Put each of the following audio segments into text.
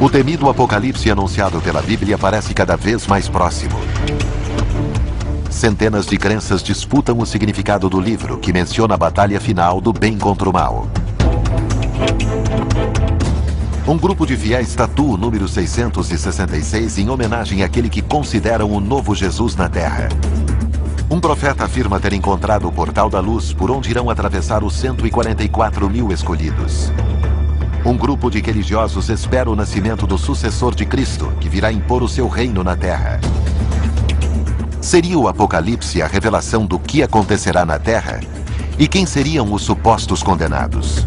O temido apocalipse anunciado pela Bíblia parece cada vez mais próximo. Centenas de crenças disputam o significado do livro, que menciona a batalha final do bem contra o mal. Um grupo de fiéis tatua o número 666 em homenagem àquele que consideram o novo Jesus na Terra. Um profeta afirma ter encontrado o portal da luz por onde irão atravessar os 144 mil escolhidos. Um grupo de religiosos espera o nascimento do sucessor de Cristo, que virá impor o seu reino na Terra. Seria o Apocalipse a revelação do que acontecerá na Terra? E quem seriam os supostos condenados?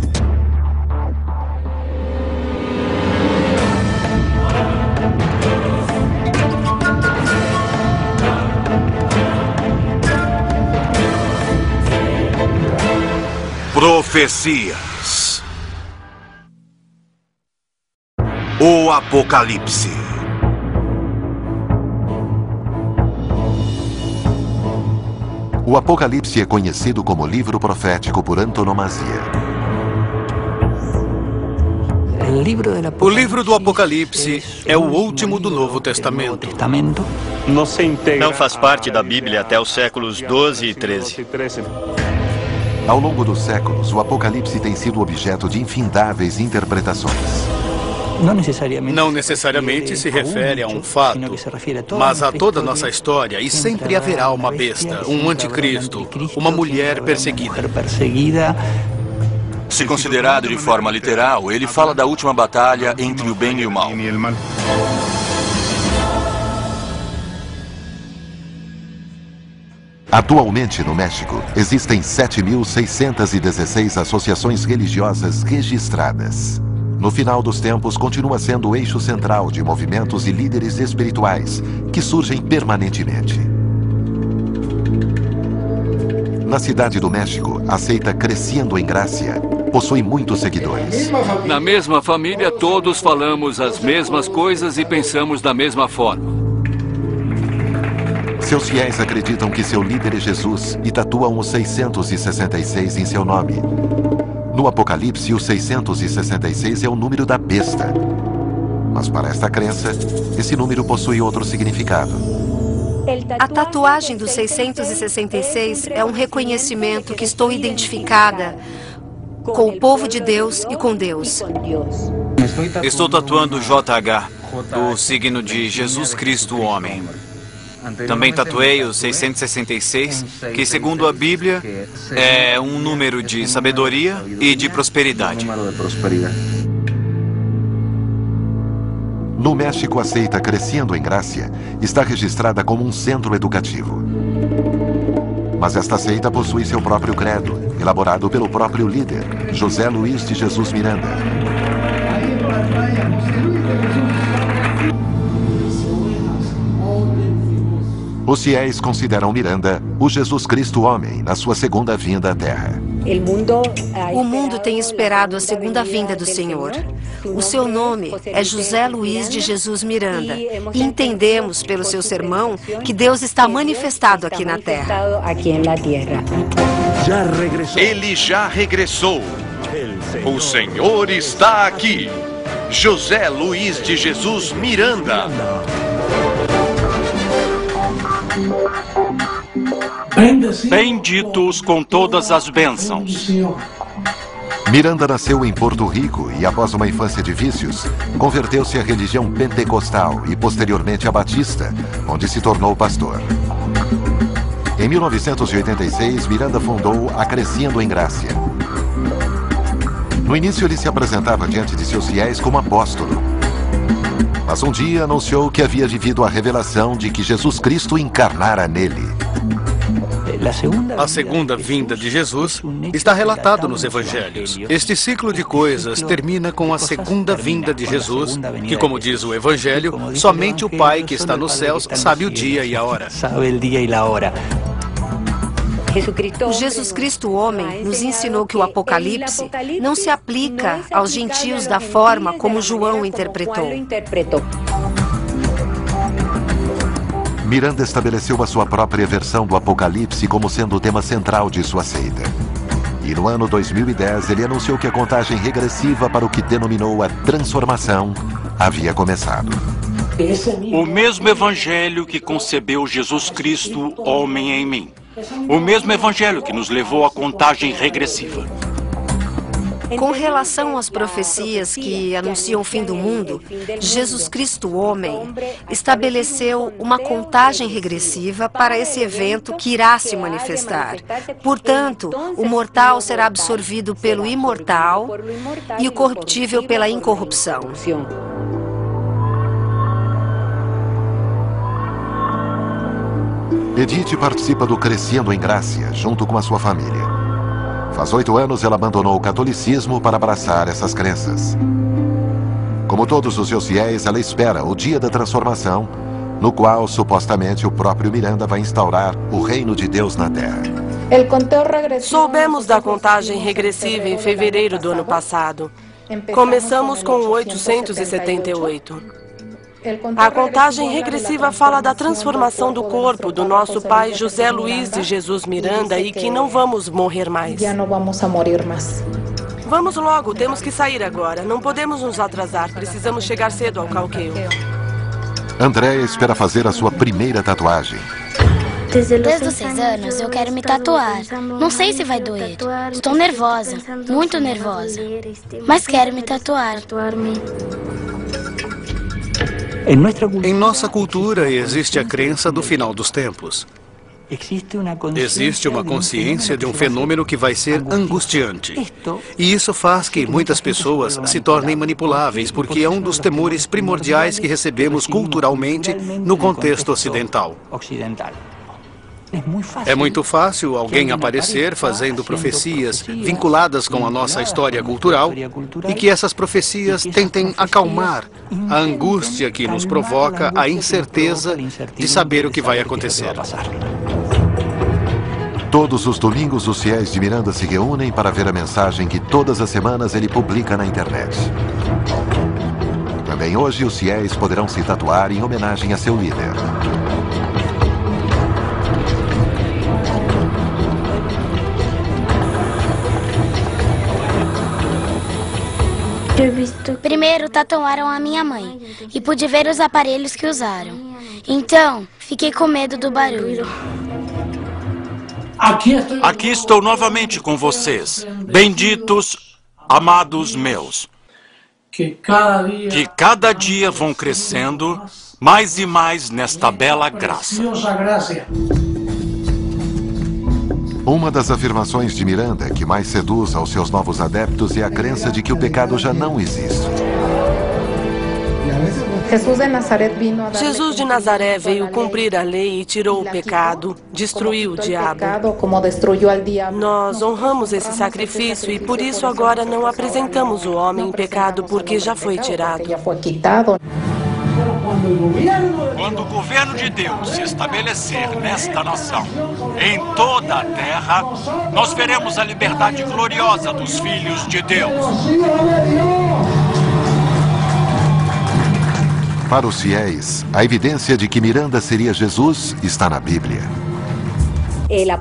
Profecias. O Apocalipse. O Apocalipse é conhecido como livro profético por antonomasia. O livro do Apocalipse é o último do Novo Testamento. Não faz parte da Bíblia até os séculos 12 e 13. Ao longo dos séculos, o Apocalipse tem sido objeto de infindáveis interpretações. Não necessariamente se refere a um fato, mas a toda a nossa história, e sempre haverá uma besta, um anticristo, uma mulher perseguida. Se considerado de forma literal, ele fala da última batalha entre o bem e o mal. Atualmente, no México, existem 7.616 associações religiosas registradas. No final dos tempos, continua sendo o eixo central de movimentos e líderes espirituais que surgem permanentemente. Na cidade do México, a seita Crescendo em Gracia possui muitos seguidores. Na mesma família, todos falamos as mesmas coisas e pensamos da mesma forma. Seus fiéis acreditam que seu líder é Jesus e tatuam o 666 em seu nome. No Apocalipse, o 666 é o número da besta. Mas para esta crença, esse número possui outro significado. A tatuagem do 666 é um reconhecimento que estou identificada com o povo de Deus e com Deus. Estou tatuando JH, o signo de Jesus Cristo, o homem. Também tatuei o 666, que segundo a Bíblia é um número de sabedoria e de prosperidade. No México, a seita Crescendo em Gracia está registrada como um centro educativo. Mas esta seita possui seu próprio credo, elaborado pelo próprio líder, José Luiz de Jesus Miranda. Os fiéis consideram Miranda o Jesus Cristo homem na sua segunda vinda à Terra. O mundo tem esperado a segunda vinda do Senhor. O seu nome é José Luiz de Jesus Miranda. E entendemos pelo seu sermão que Deus está manifestado aqui na Terra. Ele já regressou. O Senhor está aqui. José Luiz de Jesus Miranda. Benditos com todas as bênçãos. Miranda nasceu em Porto Rico e, após uma infância de vícios, converteu-se à religião pentecostal e, posteriormente, à batista, onde se tornou pastor. Em 1986, Miranda fundou a Crescendo em Gracia. No início, ele se apresentava diante de seus fiéis como apóstolo. Mas um dia anunciou que havia vivido a revelação de que Jesus Cristo encarnara nele. A segunda vinda de Jesus está relatado nos Evangelhos. Este ciclo de coisas termina com a segunda vinda de Jesus, que, como diz o Evangelho, somente o Pai que está nos céus sabe o dia e a hora. O Jesus Cristo homem nos ensinou que o Apocalipse não se aplica aos gentios da forma como João interpretou. Miranda estabeleceu a sua própria versão do Apocalipse como sendo o tema central de sua seita. E no ano 2010, ele anunciou que a contagem regressiva para o que denominou a transformação havia começado. O mesmo evangelho que concebeu Jesus Cristo, homem em mim. O mesmo evangelho que nos levou à contagem regressiva. Com relação às profecias que anunciam o fim do mundo, Jesus Cristo, homem, estabeleceu uma contagem regressiva para esse evento que irá se manifestar. Portanto, o mortal será absorvido pelo imortal e o corruptível pela incorrupção. Edith participa do Crescendo em Gracia, junto com a sua família. Faz 8 anos, ela abandonou o catolicismo para abraçar essas crenças. Como todos os seus fiéis, ela espera o dia da transformação, no qual, supostamente, o próprio Miranda vai instaurar o reino de Deus na Terra. Soubemos da contagem regressiva em fevereiro do ano passado. Começamos com 878. A contagem regressiva fala da transformação do corpo do nosso pai José Luiz de Jesus Miranda e que não vamos morrer mais. Vamos logo, temos que sair agora. Não podemos nos atrasar, precisamos chegar cedo ao Cauqueio. Andréia espera fazer a sua primeira tatuagem. Desde os 6 anos eu quero me tatuar. Não sei se vai doer. Estou nervosa, muito nervosa. Mas quero me tatuar. Em nossa cultura existe a crença do final dos tempos. Existe uma consciência de um fenômeno que vai ser angustiante. E isso faz que muitas pessoas se tornem manipuláveis, porque é um dos temores primordiais que recebemos culturalmente no contexto ocidental. É muito fácil alguém aparecer fazendo profecias vinculadas com a nossa história cultural e que essas profecias tentem acalmar a angústia que nos provoca a incerteza de saber o que vai acontecer. Todos os domingos, os fiéis de Miranda se reúnem para ver a mensagem que todas as semanas ele publica na internet. Também hoje, os fiéis poderão se tatuar em homenagem a seu líder. Primeiro tatuaram a minha mãe e pude ver os aparelhos que usaram. Então, fiquei com medo do barulho. Aqui estou novamente com vocês, benditos, amados meus, que cada dia vão crescendo mais e mais nesta bela graça. Uma das afirmações de Miranda que mais seduz aos seus novos adeptos é a crença de que o pecado já não existe. Jesus de Nazaré veio cumprir a lei e tirou o pecado, destruiu o diabo. Nós honramos esse sacrifício e por isso agora não apresentamos o homem em pecado porque já foi tirado. Quando o governo de Deus se estabelecer nesta nação, em toda a terra, nós veremos a liberdade gloriosa dos filhos de Deus. Para os fiéis, a evidência de que Miranda seria Jesus está na Bíblia.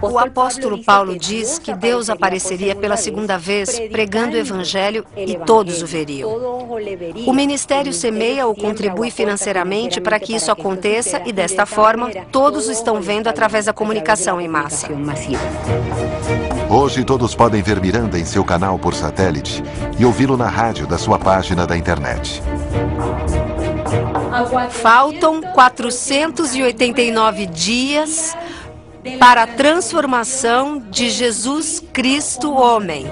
O apóstolo Paulo diz que Deus apareceria pela segunda vez pregando o evangelho e todos o veriam. O ministério semeia ou contribui financeiramente para que isso aconteça e, desta forma, todos o estão vendo através da comunicação em massa. Hoje todos podem ver Miranda em seu canal por satélite e ouvi-lo na rádio da sua página da internet. Faltam 489 dias para a transformação de Jesus Cristo homem.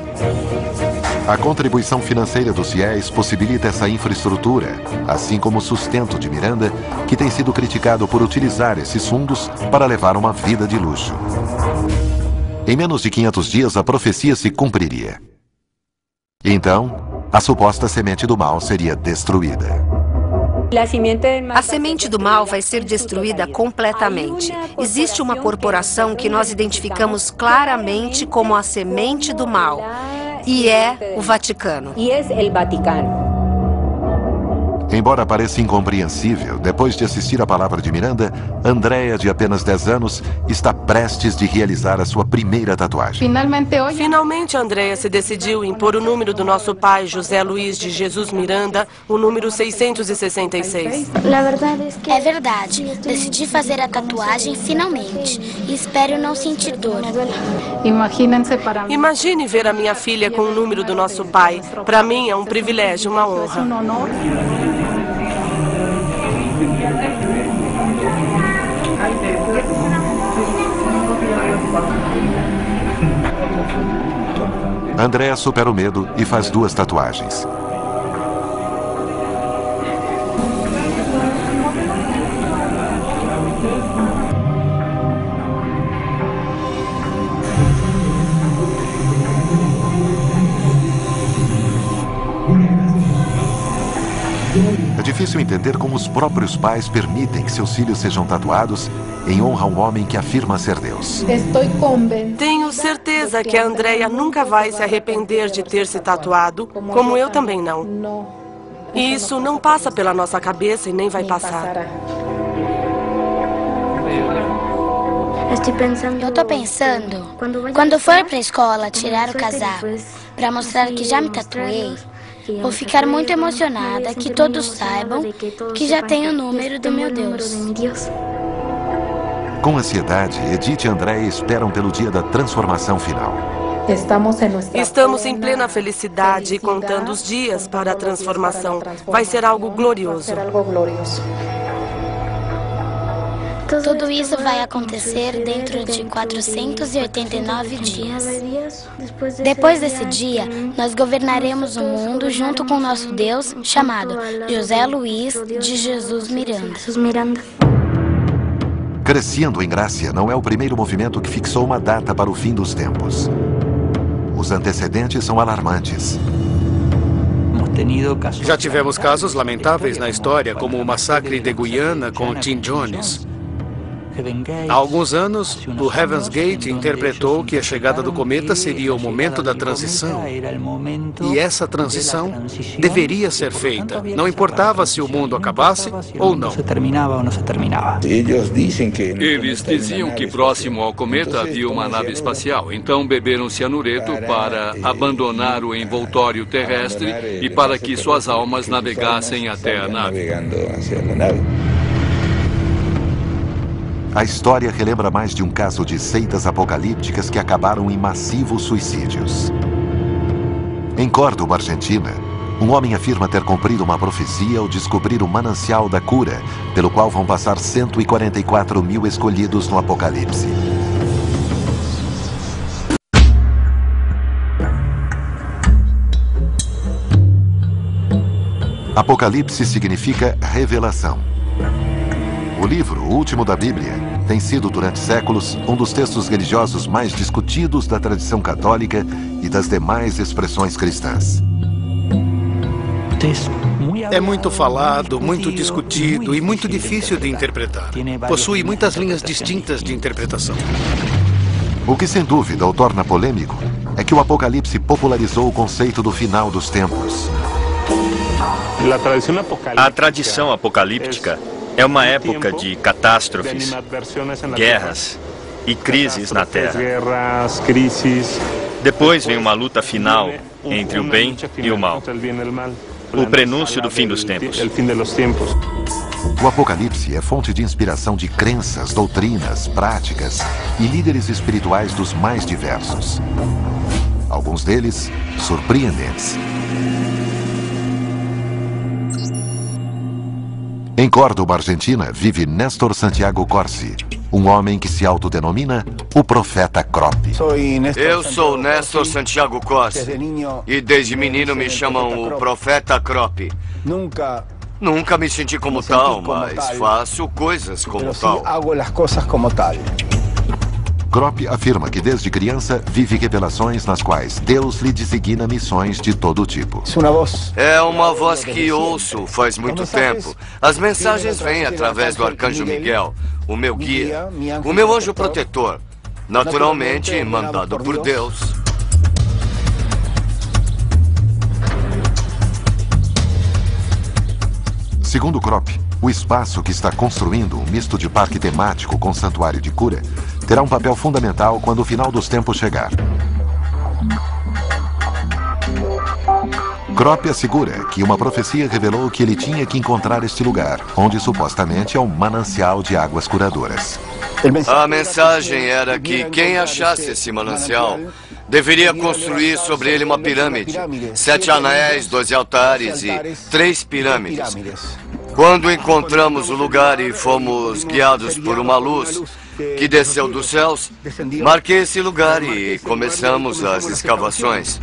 A contribuição financeira dos fiéis possibilita essa infraestrutura, assim como o sustento de Miranda, que tem sido criticado por utilizar esses fundos para levar uma vida de luxo. Em menos de 500 dias, a profecia se cumpriria. Então, a suposta semente do mal seria destruída. A semente do mal vai ser destruída completamente. Existe uma corporação que nós identificamos claramente como a semente do mal, e é o Vaticano. Embora pareça incompreensível, depois de assistir a palavra de Miranda, Andrea, de apenas 10 anos, está prestes de realizar a sua primeira tatuagem. Finalmente, Andrea se decidiu em pôr o número do nosso pai, José Luiz de Jesus Miranda, o número 666. É verdade. Decidi fazer a tatuagem finalmente. E espero não sentir dor. Imagine ver a minha filha com o número do nosso pai. Para mim é um privilégio, uma honra. Andrea supera o medo e faz 2 tatuagens. É difícil entender como os próprios pais permitem que seus filhos sejam tatuados em honra a um homem que afirma ser Deus. Tenho certeza que a Andrea nunca vai se arrepender de ter se tatuado, como eu também não. E isso não passa pela nossa cabeça e nem vai passar. Eu tô pensando, quando for pra escola tirar o casaco, pra mostrar que já me tatuei, vou ficar muito emocionada que todos saibam que já tenho o número do meu Deus. Com ansiedade, Edith e Andrea esperam pelo dia da transformação final. Estamos em plena felicidade e contando os dias para a transformação. Vai ser algo glorioso. Tudo isso vai acontecer dentro de 489 dias. Depois desse dia, nós governaremos o mundo junto com nosso Deus, chamado José Luiz de Jesus Miranda. Crescendo em Gracia não é o primeiro movimento que fixou uma data para o fim dos tempos. Os antecedentes são alarmantes. Já tivemos casos lamentáveis na história, como o massacre de Guiana com Tim Jones. Há alguns anos, o Heaven's Gate interpretou que a chegada do cometa seria o momento da transição. E essa transição deveria ser feita. Não importava se o mundo acabasse ou não. Eles diziam que próximo ao cometa havia uma nave espacial. Então beberam cianureto para abandonar o envoltório terrestre e para que suas almas navegassem até a nave. A história relembra mais de um caso de seitas apocalípticas que acabaram em massivos suicídios. Em Córdoba, Argentina, um homem afirma ter cumprido uma profecia ao descobrir o manancial da cura, pelo qual vão passar 144 mil escolhidos no Apocalipse. Apocalipse significa revelação. O livro, o último da Bíblia, tem sido durante séculos um dos textos religiosos mais discutidos da tradição católica e das demais expressões cristãs. É muito falado, muito discutido e muito difícil de interpretar. Possui muitas linhas distintas de interpretação. O que sem dúvida o torna polêmico é que o Apocalipse popularizou o conceito do final dos tempos. A tradição apocalíptica é uma época de catástrofes, guerras e crises na Terra. Depois vem uma luta final entre o bem e o mal. O prenúncio do fim dos tempos. O Apocalipse é fonte de inspiração de crenças, doutrinas, práticas e líderes espirituais dos mais diversos. Alguns deles surpreendentes. Em Córdoba, Argentina, vive Néstor Santiago Corsi, um homem que se autodenomina o Profeta Crop. Eu sou Néstor Santiago Corsi e desde menino me chamam o Profeta Crop. Nunca me senti como tal, mas faço coisas como tal. Crop afirma que desde criança vive revelações nas quais Deus lhe designa missões de todo tipo. É uma voz que ouço faz muito tempo. As mensagens vêm através do Arcanjo Miguel, o meu guia, o meu anjo protetor, naturalmente mandado por Deus. Segundo Krop, o espaço que está construindo, um misto de parque temático com santuário de cura, terá um papel fundamental quando o final dos tempos chegar. Krop assegura que uma profecia revelou que ele tinha que encontrar este lugar, onde supostamente é um manancial de águas curadoras. A mensagem era que quem achasse esse manancial deveria construir sobre ele uma pirâmide, 7 anéis, 12 altares e 3 pirâmides. Quando encontramos o lugar e fomos guiados por uma luz que desceu dos céus, marquei esse lugar e começamos as escavações.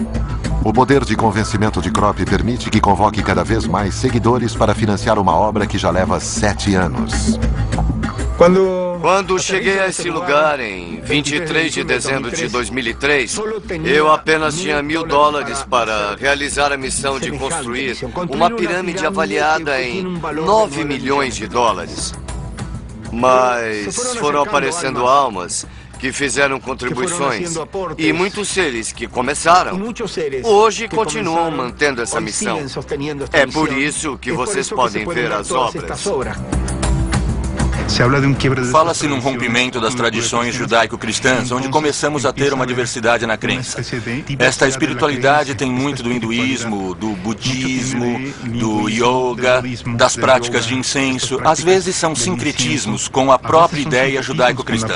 O poder de convencimento de Krop permite que convoque cada vez mais seguidores para financiar uma obra que já leva 7 anos. Quando cheguei a esse lugar em 23 de dezembro de 2003, eu apenas tinha $1000 para realizar a missão de construir uma pirâmide avaliada em $9 milhões. Mas foram aparecendo almas que fizeram contribuições e muitos seres que começaram, hoje continuam mantendo essa missão. É por isso que vocês podem ver as obras. Fala-se num rompimento das tradições judaico-cristãs, onde começamos a ter uma diversidade na crença. Esta espiritualidade tem muito do hinduísmo, do budismo, do yoga, das práticas de incenso. Às vezes são sincretismos com a própria ideia judaico-cristã.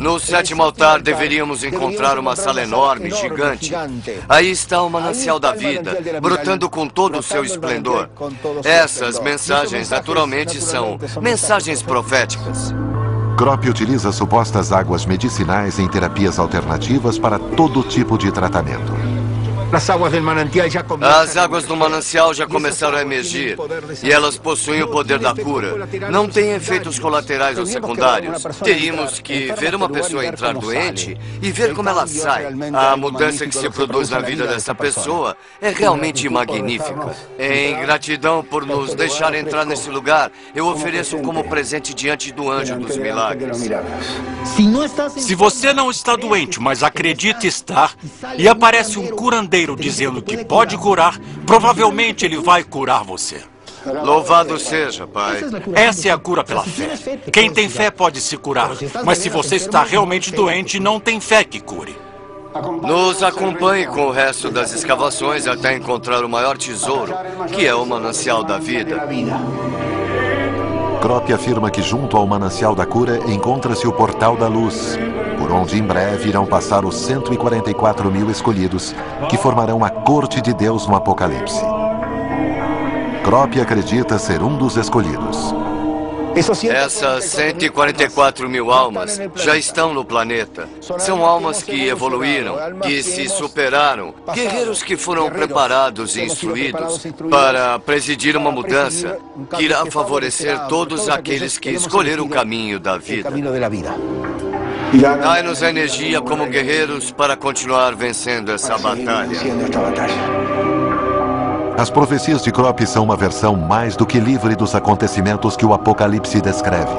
No 7º altar deveríamos encontrar uma sala enorme, gigante. Aí está o manancial da vida, brotando com todo o seu esplendor. Essas mensagens, naturalmente, são mensagens proféticas. Krop utiliza supostas águas medicinais em terapias alternativas para todo tipo de tratamento. As águas do manancial já começaram a emergir e elas possuem o poder da cura. Não têm efeitos colaterais ou secundários. Teríamos que ver uma pessoa entrar doente e ver como ela sai. A mudança que se produz na vida dessa pessoa é realmente magnífica. Em gratidão por nos deixar entrar nesse lugar, eu ofereço como presente diante do anjo dos milagres. Se você não está doente, mas acredita estar, e aparece um curandeiro dizendo que pode curar, provavelmente ele vai curar você. Louvado seja, Pai. Essa é a cura pela fé. Quem tem fé pode se curar, mas se você está realmente doente, não tem fé que cure. Nos acompanhe com o resto das escavações até encontrar o maior tesouro, que é o manancial da vida. Krop afirma que junto ao manancial da cura encontra-se o portal da luz, por onde em breve irão passar os 144 mil escolhidos, que formarão a corte de Deus no Apocalipse. Krop acredita ser um dos escolhidos. Essas 144 mil almas já estão no planeta. São almas que evoluíram, que se superaram, guerreiros que foram preparados e instruídos para presidir uma mudança que irá favorecer todos aqueles que escolheram o caminho da vida. Dai-nos a energia como guerreiros para continuar vencendo essa batalha. As profecias de Krop são uma versão mais do que livre dos acontecimentos que o Apocalipse descreve.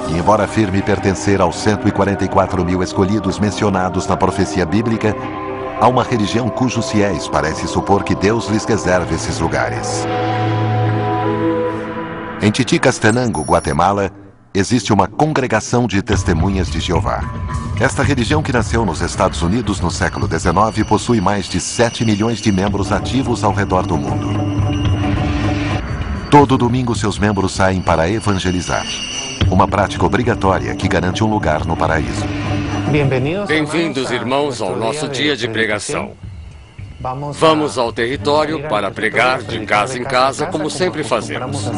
E embora afirme pertencer aos 144 mil escolhidos mencionados na profecia bíblica, há uma religião cujos fiéis parece supor que Deus lhes reserva esses lugares. Em Titicastenango, Guatemala, existe uma congregação de testemunhas de Jeová. Esta religião, que nasceu nos Estados Unidos no século XIX, possui mais de 7 milhões de membros ativos ao redor do mundo. Todo domingo, seus membros saem para evangelizar. Uma prática obrigatória que garante um lugar no paraíso. Bem-vindos, irmãos, ao nosso dia de pregação. Vamos ao território para pregar de casa em casa, como sempre fazemos.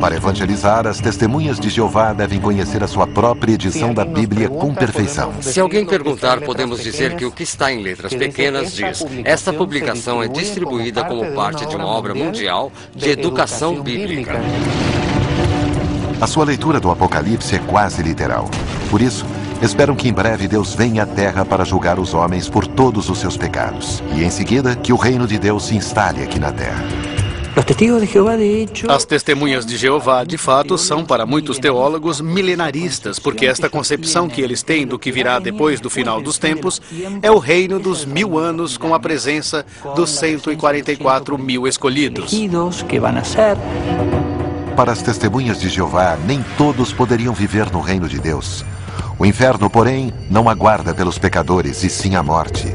Para evangelizar, as testemunhas de Jeová devem conhecer a sua própria edição da Bíblia com perfeição. Se alguém perguntar, podemos dizer que o que está em letras pequenas diz: esta publicação é distribuída como parte de uma obra mundial de educação bíblica. A sua leitura do Apocalipse é quase literal. Por isso, esperam que em breve Deus venha à Terra para julgar os homens por todos os seus pecados. E em seguida, que o reino de Deus se instale aqui na Terra. As testemunhas de Jeová, de fato, são para muitos teólogos milenaristas, porque esta concepção que eles têm do que virá depois do final dos tempos é o reino dos 1000 anos com a presença dos 144 mil escolhidos. Para as testemunhas de Jeová, nem todos poderiam viver no reino de Deus. O inferno, porém, não aguarda pelos pecadores, e sim a morte.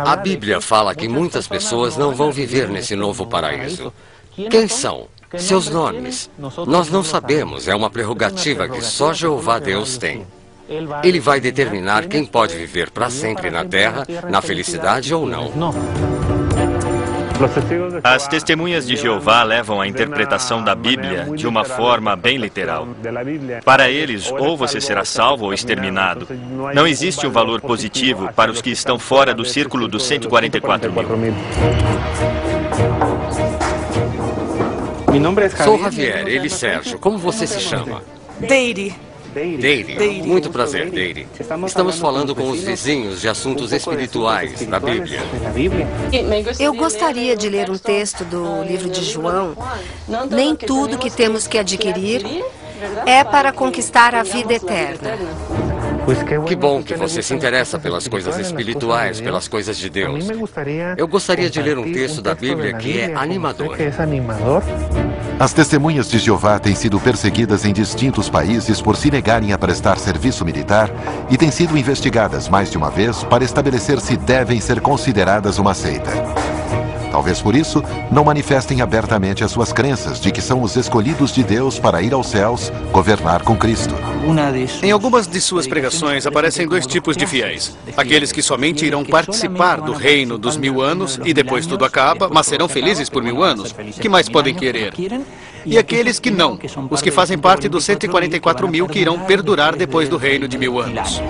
A Bíblia fala que muitas pessoas não vão viver nesse novo paraíso. Quem são? Seus nomes? Nós não sabemos, é uma prerrogativa que só Jeová Deus tem. Ele vai determinar quem pode viver para sempre na terra, na felicidade ou não. As testemunhas de Jeová levam a interpretação da Bíblia de uma forma bem literal. Para eles, ou você será salvo ou exterminado. Não existe um valor positivo para os que estão fora do círculo dos 144 mil. Sou Javier, ele Sérgio. Como você se chama? Deire. Deire. Muito prazer, Deire. Estamos falando com os vizinhos de assuntos espirituais da Bíblia. Eu gostaria de ler um texto do livro de João. Nem tudo que temos que adquirir é para conquistar a vida eterna. Que bom que você se interessa pelas coisas espirituais, pelas coisas de Deus. Eu gostaria de ler um texto da Bíblia que é animador. As testemunhas de Jeová têm sido perseguidas em distintos países por se negarem a prestar serviço militar e têm sido investigadas mais de uma vez para estabelecer se devem ser consideradas uma seita. Talvez por isso, não manifestem abertamente as suas crenças de que são os escolhidos de Deus para ir aos céus, governar com Cristo. Em algumas de suas pregações aparecem dois tipos de fiéis. Aqueles que somente irão participar do reino dos 1000 anos e depois tudo acaba, mas serão felizes por 1000 anos. O que mais podem querer? E aqueles que não, os que fazem parte dos 144 mil que irão perdurar depois do reino de 1000 anos.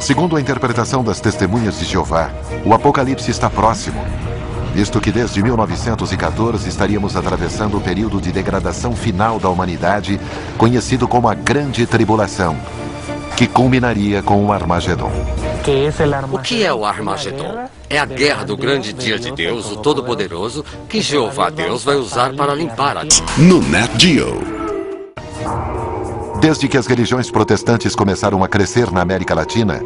Segundo a interpretação das testemunhas de Jeová, o Apocalipse está próximo, visto que desde 1914 estaríamos atravessando o período de degradação final da humanidade, conhecido como a Grande Tribulação, que culminaria com o Armagedon. O que é o Armagedon? É a guerra do grande dia de Deus, o Todo-Poderoso, que Jeová Deus vai usar para limpar a terra. No Nat Geo. Desde que as religiões protestantes começaram a crescer na América Latina,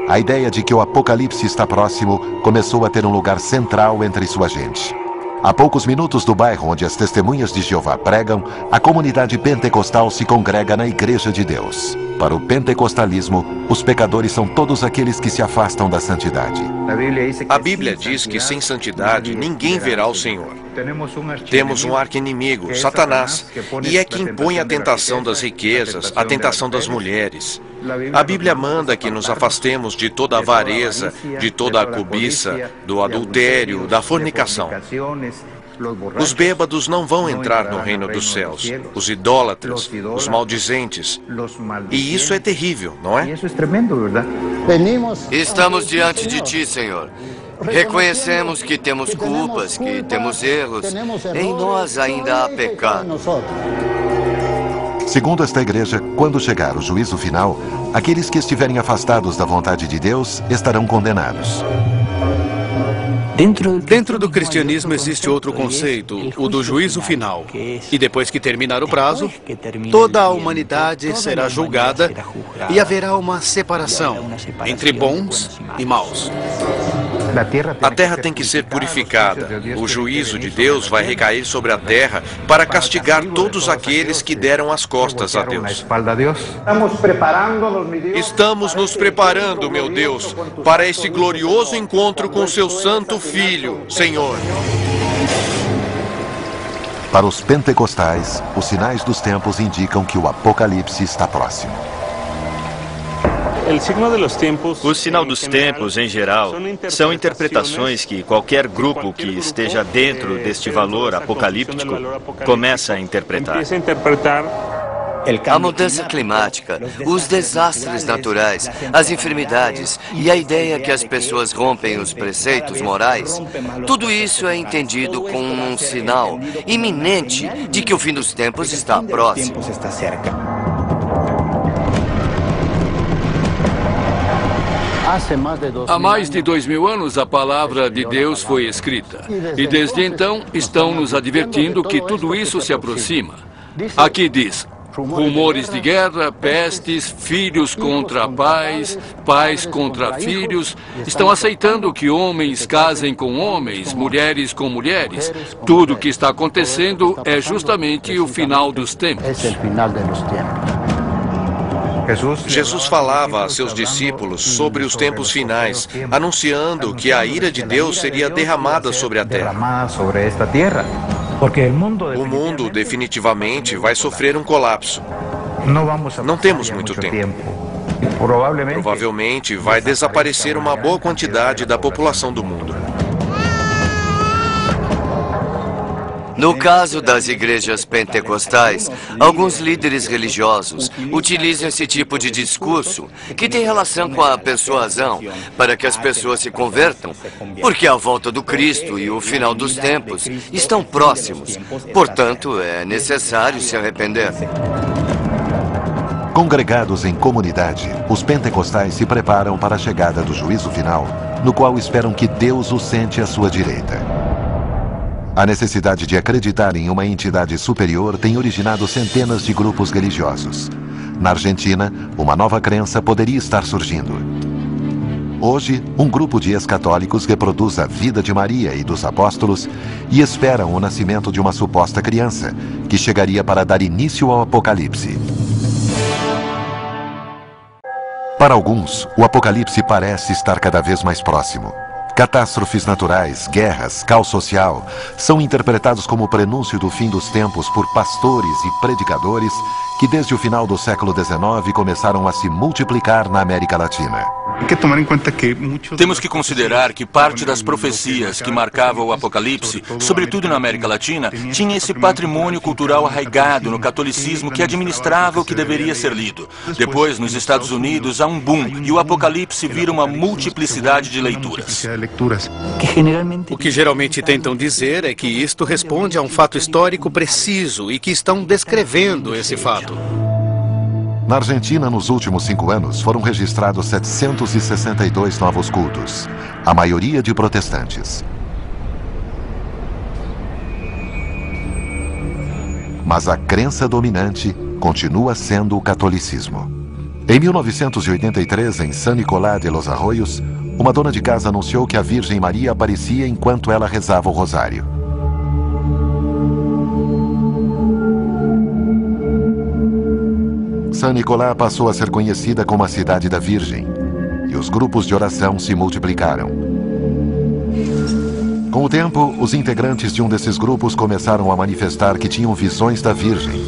a ideia de que o Apocalipse está próximo começou a ter um lugar central entre sua gente. A poucos minutos do bairro onde as testemunhas de Jeová pregam, a comunidade pentecostal se congrega na Igreja de Deus. Para o pentecostalismo, os pecadores são todos aqueles que se afastam da santidade. A Bíblia diz que sem santidade ninguém verá o Senhor. Temos um arqui-inimigo, Satanás, e é que impõe a tentação das riquezas, a tentação das mulheres. A Bíblia manda que nos afastemos de toda a avareza, de toda a cobiça, do adultério, da fornicação. Os bêbados não vão entrar no reino dos céus, os idólatras, os maldizentes. E isso é terrível, não é? Estamos diante de Ti, Senhor. Reconhecemos que temos culpas, que temos erros. Em nós ainda há pecado. Segundo esta igreja, quando chegar o juízo final, aqueles que estiverem afastados da vontade de Deus estarão condenados. Dentro do cristianismo existe outro conceito, o do juízo final. E depois que terminar o prazo, toda a humanidade será julgada e haverá uma separação entre bons e maus. A terra tem que ser purificada. O juízo de Deus vai recair sobre a terra para castigar todos aqueles que deram as costas a Deus. Estamos nos preparando, meu Deus, para este glorioso encontro com seu Santo Filho, Senhor. Para os pentecostais, os sinais dos tempos indicam que o Apocalipse está próximo. O sinal dos tempos, em geral, são interpretações que qualquer grupo que esteja dentro deste valor apocalíptico começa a interpretar. A mudança climática, os desastres naturais, as enfermidades e a ideia que as pessoas rompem os preceitos morais, tudo isso é entendido como um sinal iminente de que o fim dos tempos está próximo. Há mais de 2000 anos, a palavra de Deus foi escrita. E desde então, estão nos advertindo que tudo isso se aproxima. Aqui diz: rumores de guerra, pestes, filhos contra pais, pais contra filhos. Estão aceitando que homens casem com homens, mulheres com mulheres. Tudo o que está acontecendo é justamente o final dos tempos. Jesus falava a seus discípulos sobre os tempos finais, anunciando que a ira de Deus seria derramada sobre a terra. O mundo definitivamente vai sofrer um colapso. Não temos muito tempo. Provavelmente vai desaparecer uma boa quantidade da população do mundo. No caso das igrejas pentecostais, alguns líderes religiosos utilizam esse tipo de discurso que tem relação com a persuasão para que as pessoas se convertam, porque a volta do Cristo e o final dos tempos estão próximos. Portanto, é necessário se arrepender. Congregados em comunidade, os pentecostais se preparam para a chegada do juízo final, no qual esperam que Deus os sente à sua direita. A necessidade de acreditar em uma entidade superior tem originado centenas de grupos religiosos. Na Argentina, uma nova crença poderia estar surgindo. Hoje, um grupo de ex-católicos reproduz a vida de Maria e dos apóstolos e esperam o nascimento de uma suposta criança, que chegaria para dar início ao Apocalipse. Para alguns, o Apocalipse parece estar cada vez mais próximo. Catástrofes naturais, guerras, caos social são interpretados como prenúncio do fim dos tempos por pastores e predicadores que desde o final do século XIX começaram a se multiplicar na América Latina. Temos que considerar que parte das profecias que marcavam o Apocalipse, sobretudo na América Latina, tinha esse patrimônio cultural arraigado no catolicismo que administrava o que deveria ser lido. Depois, nos Estados Unidos, há um boom e o Apocalipse vira uma multiplicidade de leituras. O que geralmente tentam dizer é que isto responde a um fato histórico preciso e que estão descrevendo esse fato. Na Argentina, nos últimos 5 anos, foram registrados 762 novos cultos, a maioria de protestantes. Mas a crença dominante continua sendo o catolicismo. Em 1983, em San Nicolás de los Arroyos, uma dona de casa anunciou que a Virgem Maria aparecia enquanto ela rezava o rosário. San Nicolás passou a ser conhecida como a Cidade da Virgem, e os grupos de oração se multiplicaram. Com o tempo, os integrantes de um desses grupos começaram a manifestar que tinham visões da Virgem.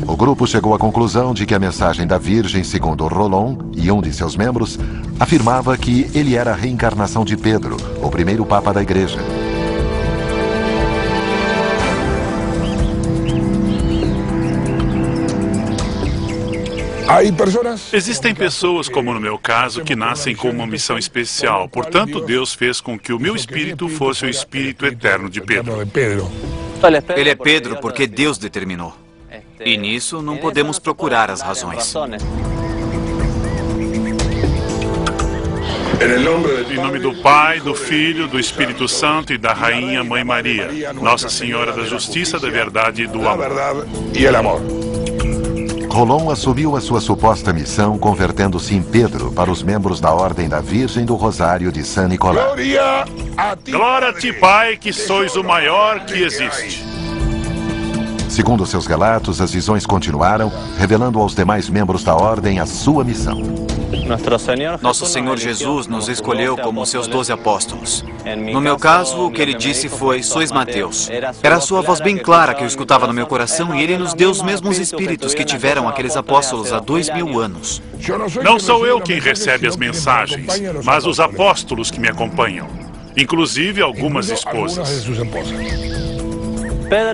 O grupo chegou à conclusão de que a mensagem da Virgem, segundo Rolón e um de seus membros, afirmava que ele era a reencarnação de Pedro, o primeiro papa da igreja. Existem pessoas, como no meu caso, que nascem com uma missão especial. Portanto, Deus fez com que o meu espírito fosse o espírito eterno de Pedro. Ele é Pedro porque Deus determinou. E nisso não podemos procurar as razões. Em nome do Pai, do Filho, do Espírito Santo e da Rainha Mãe Maria, Nossa Senhora da Justiça, da Verdade e do Amor. Rolón assumiu a sua suposta missão convertendo-se em Pedro para os membros da Ordem da Virgem do Rosário de San Nicolás. Glória a ti, Pai, que sois o maior que existe. Segundo seus relatos, as visões continuaram, revelando aos demais membros da Ordem a sua missão. Nosso Senhor Jesus nos escolheu como seus 12 apóstolos. No meu caso, o que ele disse foi: sois Mateus. Era a sua voz bem clara que eu escutava no meu coração e ele nos deu os mesmos espíritos que tiveram aqueles apóstolos há 2000 anos. Não sou eu quem recebe as mensagens, mas os apóstolos que me acompanham, inclusive algumas esposas.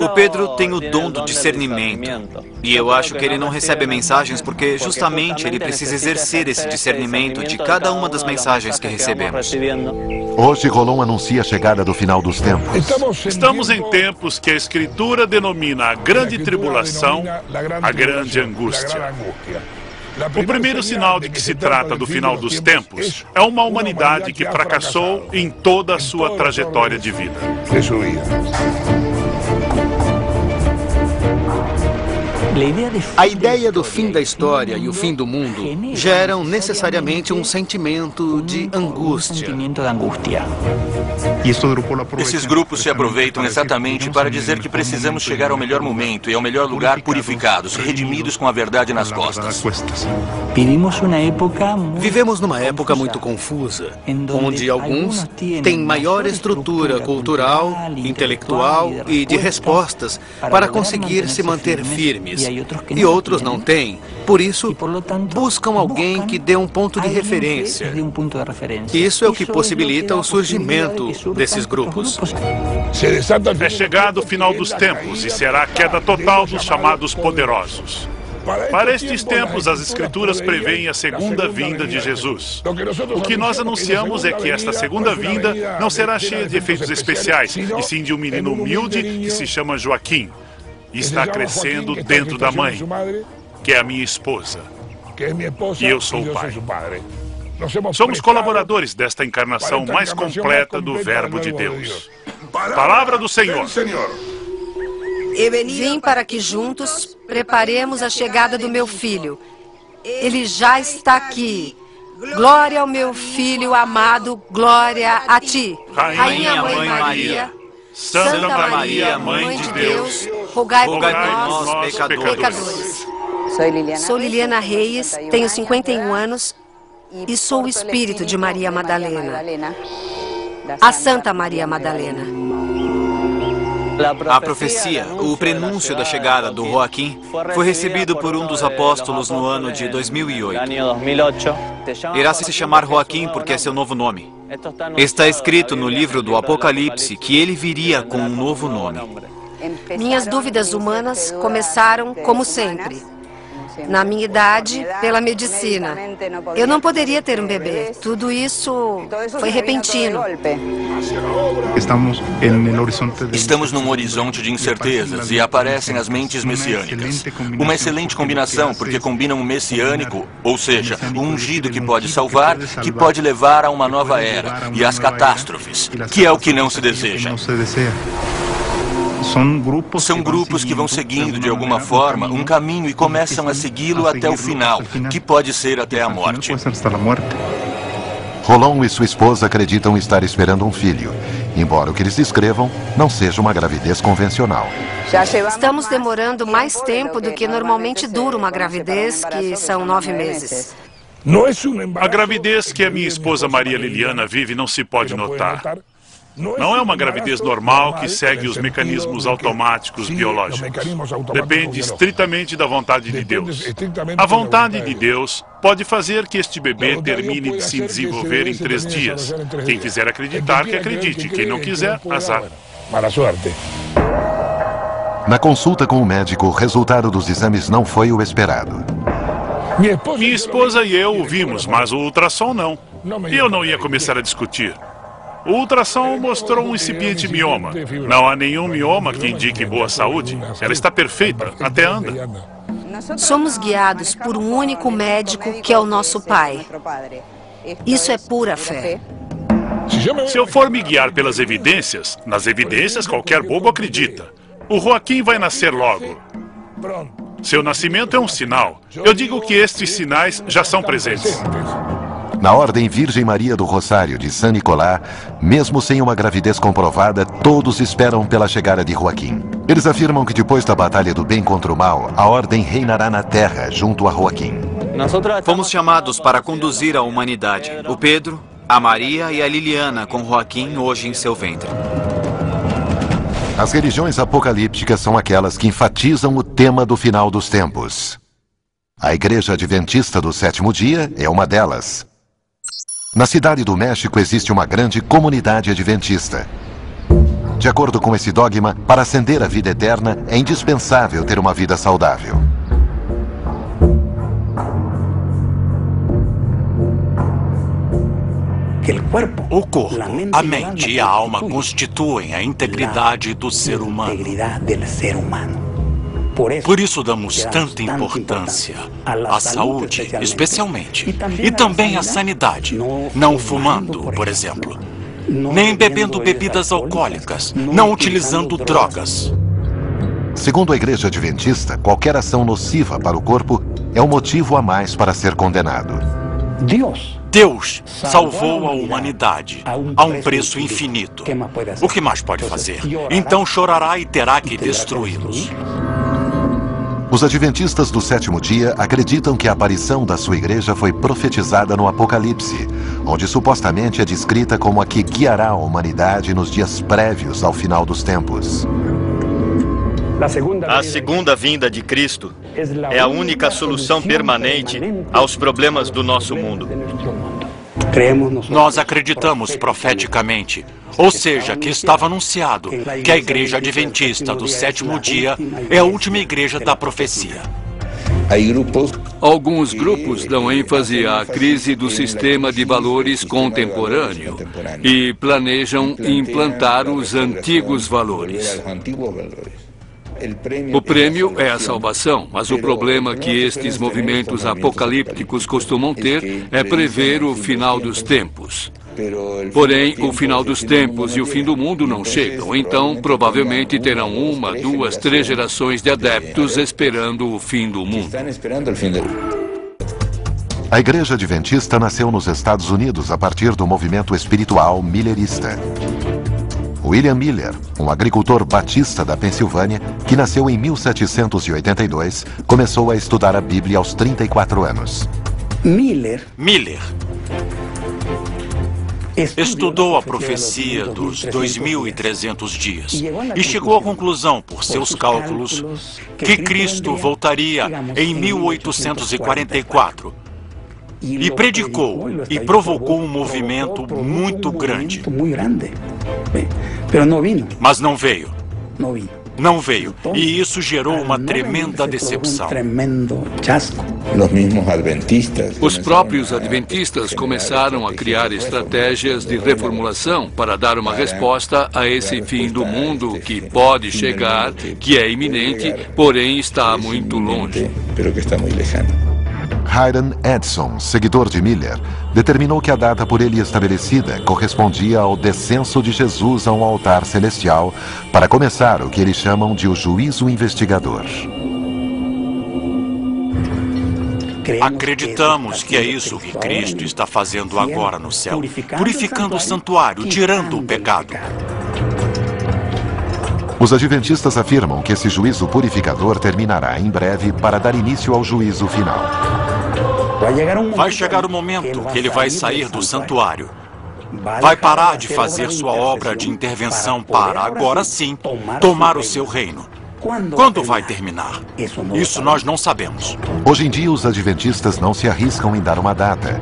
O Pedro tem o dom do discernimento. E eu acho que ele não recebe mensagens porque justamente ele precisa exercer esse discernimento de cada uma das mensagens que recebemos. Hoje, Rolón anuncia a chegada do final dos tempos. Estamos em tempos que a Escritura denomina a grande tribulação, a grande angústia. O primeiro sinal de que se trata do final dos tempos é uma humanidade que fracassou em toda a sua trajetória de vida. A ideia do fim da história e o fim do mundo geram necessariamente um sentimento de angústia. Esses grupos se aproveitam exatamente para dizer que precisamos chegar ao melhor momento e ao melhor lugar purificados, redimidos com a verdade nas costas. Vivemos numa época muito confusa, onde alguns têm maior estrutura cultural, intelectual e de respostas para conseguir se manter firmes, e outros não têm. Por isso, buscam alguém que dê um ponto de referência. Isso é o que possibilita o surgimento desses grupos. É chegado o final dos tempos e será a queda total dos chamados poderosos. Para estes tempos, as Escrituras preveem a segunda vinda de Jesus. O que nós anunciamos é que esta segunda vinda não será cheia de efeitos especiais, e sim de um menino humilde que se chama Joaquim. E está crescendo dentro da mãe, que é a minha esposa. E eu sou o pai. Somos colaboradores desta encarnação mais completa do Verbo de Deus. Palavra do Senhor. Vim para que juntos preparemos a chegada do meu filho. Ele já está aqui. Glória ao meu filho amado, glória a ti. Rainha Mãe Maria, Santa Maria, Mãe de Deus, rogai por nós, pecadores. Sou Liliana Reis, tenho 51 anos e sou o espírito de Maria Madalena, a Santa Maria Madalena. A profecia, o prenúncio da chegada do Joaquim, foi recebido por um dos apóstolos no ano de 2008. Irá se chamar Joaquim porque é seu novo nome. Está escrito no livro do Apocalipse que ele viria com um novo nome. Minhas dúvidas humanas começaram como sempre. Na minha idade, pela medicina. Eu não poderia ter um bebê. Tudo isso foi repentino. Estamos num horizonte de incertezas e aparecem as mentes messiânicas. Uma excelente combinação, porque combinam o messiânico, ou seja, o ungido que pode salvar, que pode levar a uma nova era, e as catástrofes, que é o que não se deseja. São grupos que vão seguindo, de alguma forma, um caminho e começam a segui-lo até o final, que pode ser até a morte. Rolon e sua esposa acreditam estar esperando um filho, embora o que eles descrevam não seja uma gravidez convencional. Estamos demorando mais tempo do que normalmente dura uma gravidez, que são 9 meses. A gravidez que a minha esposa Maria Liliana vive não se pode notar. Não é uma gravidez normal que segue os mecanismos automáticos biológicos. Depende estritamente da vontade de Deus. A vontade de Deus pode fazer que este bebê termine de se desenvolver em 3 dias. Quem quiser acreditar, que acredite. Quem não quiser, azar. Na consulta com o médico, o resultado dos exames não foi o esperado. Minha esposa e eu o vimos, mas o ultrassom não. E eu não ia começar a discutir. O ultrassom mostrou um incipiente mioma. Não há nenhum mioma que indique boa saúde. Ela está perfeita, até anda. Somos guiados por um único médico que é o nosso Pai. Isso é pura fé. Se eu for me guiar pelas evidências, nas evidências qualquer bobo acredita. O Joaquim vai nascer logo. Seu nascimento é um sinal. Eu digo que estes sinais já são presentes. Na Ordem Virgem Maria do Rosário de San Nicolás, mesmo sem uma gravidez comprovada, todos esperam pela chegada de Joaquim. Eles afirmam que depois da batalha do bem contra o mal, a Ordem reinará na Terra junto a Joaquim. Fomos chamados para conduzir a humanidade, o Pedro, a Maria e a Liliana com Joaquim hoje em seu ventre. As religiões apocalípticas são aquelas que enfatizam o tema do final dos tempos. A Igreja Adventista do Sétimo Dia é uma delas. Na cidade do México existe uma grande comunidade adventista. De acordo com esse dogma, para ascender à vida eterna, é indispensável ter uma vida saudável. O corpo, a mente e a alma constituem a integridade do ser humano. Por isso damos tanta importância à saúde, especialmente, e também à sanidade, não fumando, por exemplo, nem bebendo bebidas alcoólicas, não utilizando drogas. Segundo a Igreja Adventista, qualquer ação nociva para o corpo é um motivo a mais para ser condenado. Deus salvou a humanidade a um preço infinito. O que mais pode fazer? Então chorará e terá que destruí-los. Os adventistas do sétimo dia acreditam que a aparição da sua igreja foi profetizada no Apocalipse, onde supostamente é descrita como a que guiará a humanidade nos dias prévios ao final dos tempos. A segunda vinda de Cristo é a única solução permanente aos problemas do nosso mundo. Nós acreditamos profeticamente, ou seja, que estava anunciado que a Igreja Adventista do sétimo dia é a última igreja da profecia. Alguns grupos dão ênfase à crise do sistema de valores contemporâneo e planejam implantar os antigos valores. O prêmio é a salvação, mas o problema que estes movimentos apocalípticos costumam ter é prever o final dos tempos. Porém, o final dos tempos e o fim do mundo não chegam, então provavelmente terão 1, 2, 3 gerações de adeptos esperando o fim do mundo. A Igreja Adventista nasceu nos Estados Unidos a partir do movimento espiritual millerista. William Miller, um agricultor batista da Pensilvânia, que nasceu em 1782, começou a estudar a Bíblia aos 34 anos. Miller estudou a profecia dos 2.300 dias e chegou à conclusão, por seus cálculos, que Cristo voltaria em 1844. E predicou e provocou um movimento muito grande. Mas não veio. Não veio. E isso gerou uma tremenda decepção. Os próprios adventistas começaram a criar estratégias de reformulação para dar uma resposta a esse fim do mundo que pode chegar, que é iminente, porém está muito longe. Hiram Edson, seguidor de Miller, determinou que a data por ele estabelecida correspondia ao descenso de Jesus a um altar celestial para começar o que eles chamam de o juízo investigador. Acreditamos que é isso que Cristo está fazendo agora no céu, purificando o santuário, tirando o pecado. Os adventistas afirmam que esse juízo purificador terminará em breve para dar início ao juízo final. Vai chegar o momento que ele vai sair do santuário. Vai parar de fazer sua obra de intervenção para, agora sim, tomar o seu reino. Quando vai terminar? Isso nós não sabemos. Hoje em dia, os adventistas não se arriscam em dar uma data,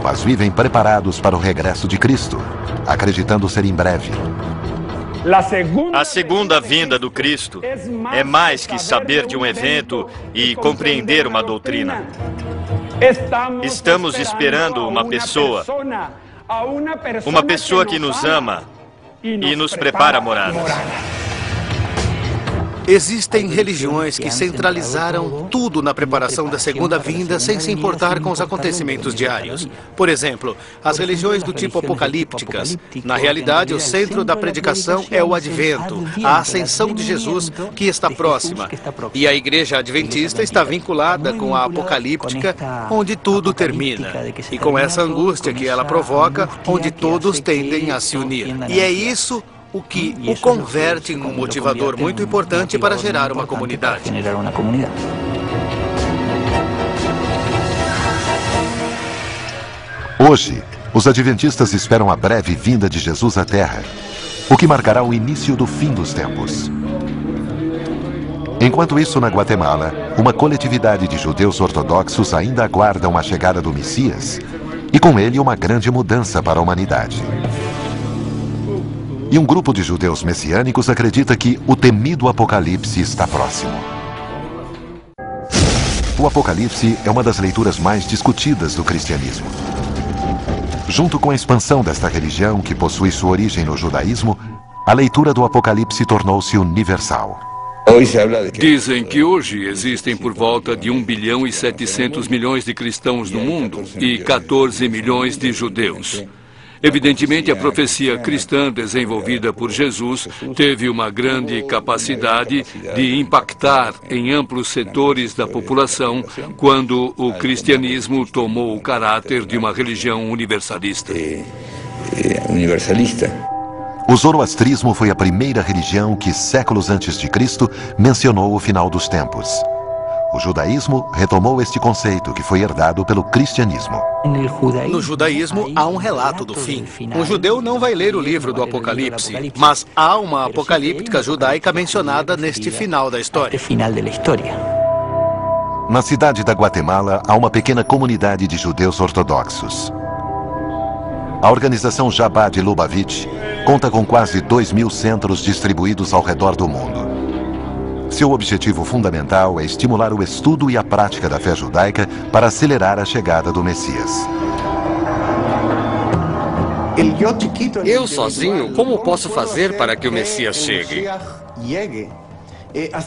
mas vivem preparados para o regresso de Cristo, acreditando ser em breve. A segunda vinda do Cristo é mais que saber de um evento e compreender uma doutrina. Estamos esperando uma pessoa que nos ama e nos prepara a morada. Existem religiões que centralizaram tudo na preparação da segunda vinda sem se importar com os acontecimentos diários. Por exemplo, as religiões do tipo apocalípticas. Na realidade, o centro da predicação é o advento, a ascensão de Jesus, que está próxima. E a Igreja Adventista está vinculada com a apocalíptica, onde tudo termina. E com essa angústia que ela provoca, onde todos tendem a se unir. E é isso o que o converte em um motivador muito importante para gerar uma comunidade. Hoje, os adventistas esperam a breve vinda de Jesus à Terra, o que marcará o início do fim dos tempos. Enquanto isso, na Guatemala, uma coletividade de judeus ortodoxos ainda aguardam a chegada do Messias e com ele uma grande mudança para a humanidade. E um grupo de judeus messiânicos acredita que o temido Apocalipse está próximo. O Apocalipse é uma das leituras mais discutidas do cristianismo. Junto com a expansão desta religião, que possui sua origem no judaísmo, a leitura do Apocalipse tornou-se universal. Dizem que hoje existem por volta de 1 bilhão e 700 milhões de cristãos no mundo e 14 milhões de judeus. Evidentemente, a profecia cristã desenvolvida por Jesus teve uma grande capacidade de impactar em amplos setores da população quando o cristianismo tomou o caráter de uma religião universalista. O zoroastrismo foi a primeira religião que, séculos antes de Cristo, mencionou o final dos tempos. O judaísmo retomou este conceito que foi herdado pelo cristianismo. No judaísmo, há um relato do fim. Um judeu não vai ler o livro do Apocalipse, mas há uma apocalíptica judaica mencionada neste final da história. Na cidade da Guatemala, há uma pequena comunidade de judeus ortodoxos. A organização Jabá de Lubavitch conta com quase 2.000 centros distribuídos ao redor do mundo. Seu objetivo fundamental é estimular o estudo e a prática da fé judaica para acelerar a chegada do Messias. Eu sozinho, como posso fazer para que o Messias chegue?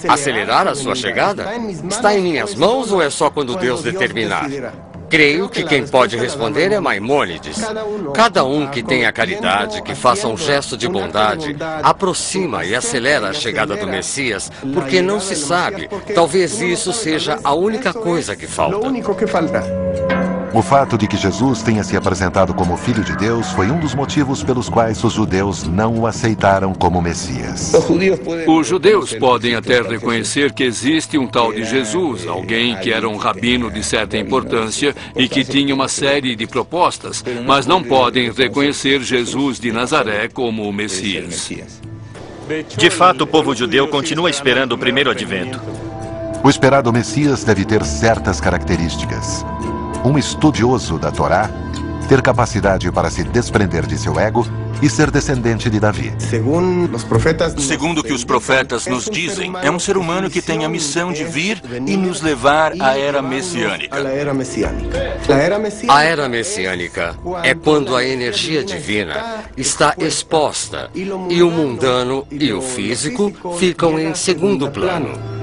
Acelerar a sua chegada? Está em minhas mãos ou é só quando Deus determinar? Creio que quem pode responder é Maimônides. Cada um que tenha caridade, que faça um gesto de bondade, aproxima e acelera a chegada do Messias, porque não se sabe. Talvez isso seja a única coisa que falta. O fato de que Jesus tenha se apresentado como Filho de Deus foi um dos motivos pelos quais os judeus não o aceitaram como Messias. Os judeus podem até reconhecer que existe um tal de Jesus, alguém que era um rabino de certa importância e que tinha uma série de propostas, mas não podem reconhecer Jesus de Nazaré como o Messias. De fato, o povo judeu continua esperando o primeiro advento. O esperado Messias deve ter certas características. Um estudioso da Torá, ter capacidade para se desprender de seu ego e ser descendente de Davi. Segundo o que os profetas nos dizem, é um ser humano que tem a missão de vir e nos levar à era messiânica. A era messiânica é quando a energia divina está exposta e o mundano e o físico ficam em segundo plano.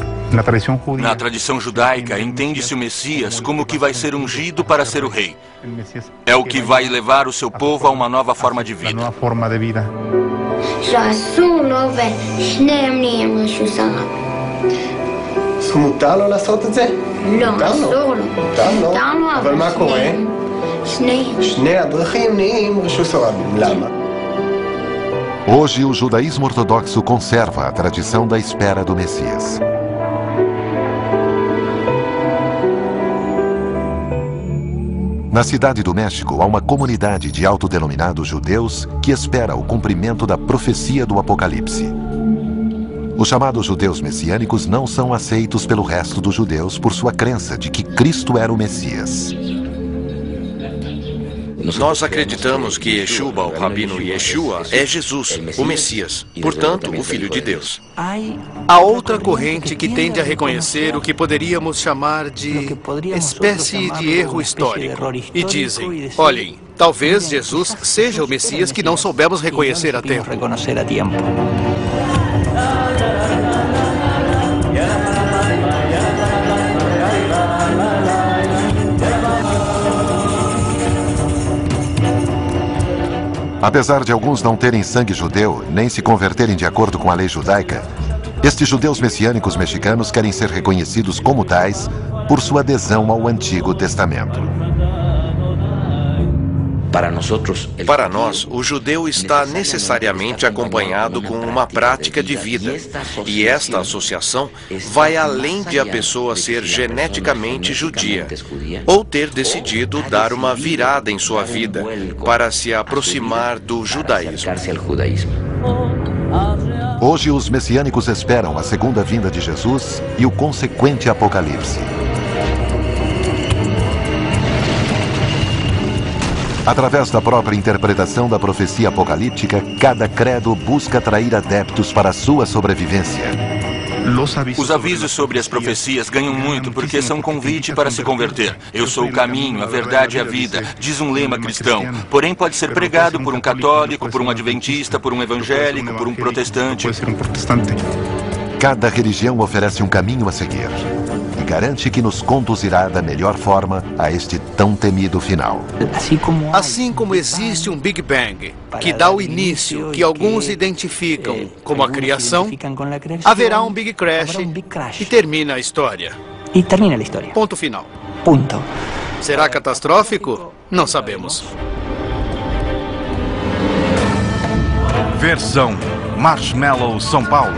Na tradição judaica, entende-se o Messias como que vai ser ungido para ser o rei. É o que vai levar o seu povo a uma nova forma de vida. Hoje, o judaísmo ortodoxo conserva a tradição da espera do Messias. Na cidade do México, há uma comunidade de autodenominados judeus que espera o cumprimento da profecia do Apocalipse. Os chamados judeus messiânicos não são aceitos pelo resto dos judeus por sua crença de que Cristo era o Messias. Nós acreditamos que Yeshua, o rabino Yeshua, é Jesus, o Messias, portanto, o Filho de Deus. Há outra corrente que tende a reconhecer o que poderíamos chamar de espécie de erro histórico. E dizem, olhem, talvez Jesus seja o Messias que não soubemos reconhecer a tempo. Apesar de alguns não terem sangue judeu, nem se converterem de acordo com a lei judaica, estes judeus messiânicos mexicanos querem ser reconhecidos como tais por sua adesão ao Antigo Testamento. Para nós, o judeu está necessariamente acompanhado com uma prática de vida, e esta associação vai além de a pessoa ser geneticamente judia, ou ter decidido dar uma virada em sua vida para se aproximar do judaísmo. Hoje, os messiânicos esperam a segunda vinda de Jesus e o consequente Apocalipse. Através da própria interpretação da profecia apocalíptica, cada credo busca atrair adeptos para a sua sobrevivência. Os avisos sobre as profecias ganham muito porque são convite para se converter. Eu sou o caminho, a verdade e a vida, diz um lema cristão. Porém, pode ser pregado por um católico, por um adventista, por um evangélico, por um protestante. Cada religião oferece um caminho a seguir e garante que nos conduzirá da melhor forma a este tão temido final. Assim como existe um Big Bang, que dá o início, que alguns identificam como a criação, haverá um Big Crash e termina a história. Ponto final. Será catastrófico? Não sabemos. Versão Marshmallow São Paulo.